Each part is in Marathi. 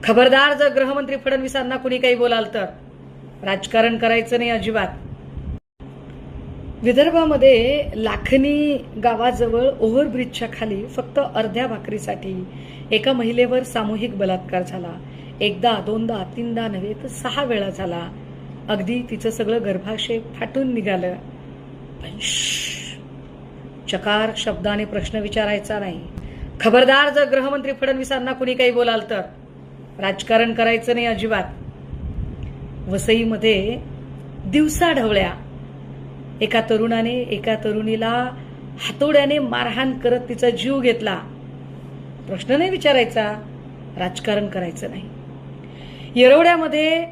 खबरदार, जर गृहमंत्री फडणवीसांना कुणी काही बोलाल तर राजकारण करायचं नाही अजिबात. विदर्भामध्ये लाखनी गावाजवळ ओव्हरब्रिजच्या खाली फक्त अर्ध्या भाकरीसाठी एका महिलेवर सामूहिक बलात्कार झाला. एकदा, दोनदा, तीनदा नव्हे तर 6 वेळा झाला. अगदी तिचं सगळं गर्भाशय फाटून निघालं. पण चकार शब्दाने प्रश्न विचारायचा नाही. खबरदार, जर गृहमंत्री फडणवीसांना कुणी काही बोलाल तर राजकारण करायचं नाही अजिबात. वसईमध्ये दिवसाढवळ्या एका तरुणाने एका तरुणीला हातोड्याने मारहाण करत तिचा जीव घेतला. प्रश्न नाही विचारायचा, राजकारण करायचं नाही. येरवड्यामध्ये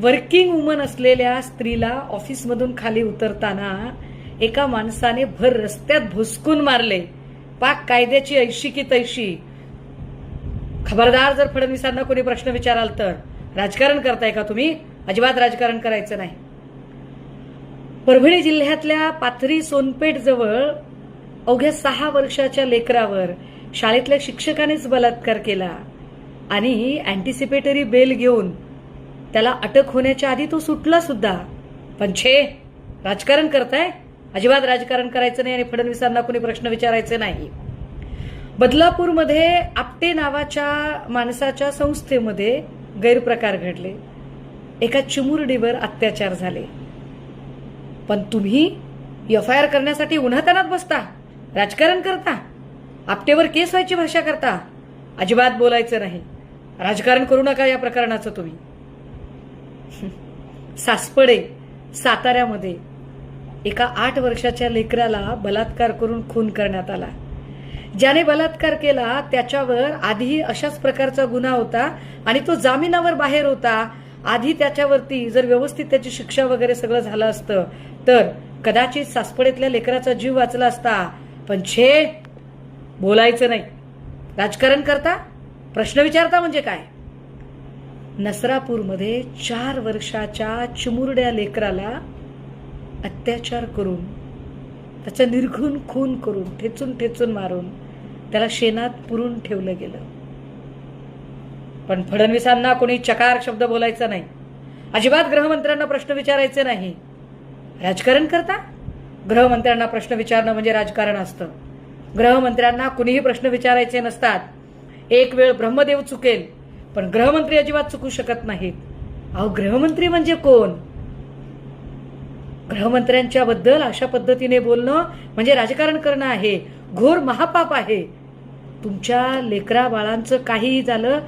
वर्किंग वुमन असलेल्या स्त्रीला ऑफिसमधून खाली उतरताना एका माणसाने भर रस्त्यात भुसकून मारले. पाक कायद्याची ऐशी की तैशी. खबरदार, जर फडणवीसांना कोणी प्रश्न विचाराल तर राजकारण करताय का तुम्ही? अजिबात राजकारण करायचं नाही. परभणी जिल्ह्यातल्या पाथरी सोनपेठ जवळ अवघ्या 6 वर्षाच्या लेकरावर शाळेतल्या शिक्षकानेच बलात्कार केला आणि अँटिसिपेटरी बेल घेऊन त्याला अटक होण्याच्या आधी तो सुटला सुद्धा. पण राजकारण करताय? अजिबात राजकारण करायचं नाही आणि फडणवीसांना कोणी प्रश्न विचारायचे नाही. बदलापूरमध्ये आपटे नावाच्या माणसाच्या संस्थेमध्ये गैरप्रकार घडले. एका चिमुरडीवर अत्याचार झाले. पण तुम्ही FIR करण्यासाठी उन्हातान्हात बसता, राजकारण करता, आपटेवर केस व्हायची भाषा करता. अजिबात बोलायचं नाही. राजकारण करू नका या प्रकरणाचं तुम्ही. सासपडे साताऱ्यामध्ये एका 8 वर्षाच्या लेकराला बलात्कार करून खून करण्यात आला. ज्याने बलात्कार केला त्याच्यावर आधी अशाच प्रकारचा गुन्हा होता आणि तो जामिनावर बाहेर होता. आधी त्याच्यावरती जर व्यवस्थित त्याची शिक्षा वगैरे सगळं झालं असतं तर कदाचित सासपडेतल्या लेकराचा जीव वाचला असता. पण बोलायचं नाही. राजकारण करता, प्रश्न विचारता म्हणजे काय? नसरापूरमध्ये 4 वर्षाच्या चिमुरड्या लेकराला अत्याचार करून त्याचा निर्घृण खून करून ठेचून ठेचून मारून त्याला शेणात पुरून ठेवलं गेलं. पण फडणवीसांना कोणी चकार शब्द बोलायचा नाही. अजिबात गृहमंत्र्यांना प्रश्न विचारायचे नाही. राजकारण करता? गृहमंत्र्यांना प्रश्न विचारणं म्हणजे राजकारण असतं. गृहमंत्र्यांना कुणीही प्रश्न विचारायचे नसतात. एक वेळ ब्रह्मदेव चुकेल पण गृहमंत्री अजिबात चुकू शकत नाहीत. अहो, गृहमंत्री म्हणजे कोण? गृहमंत्र्यांच्या बद्दल अशा पद्धतीने बोलणं म्हणजे राजकारण करणं आहे. घोर महापाप आहे. तुमच्या लेकरा बाळांचं काहीही झालं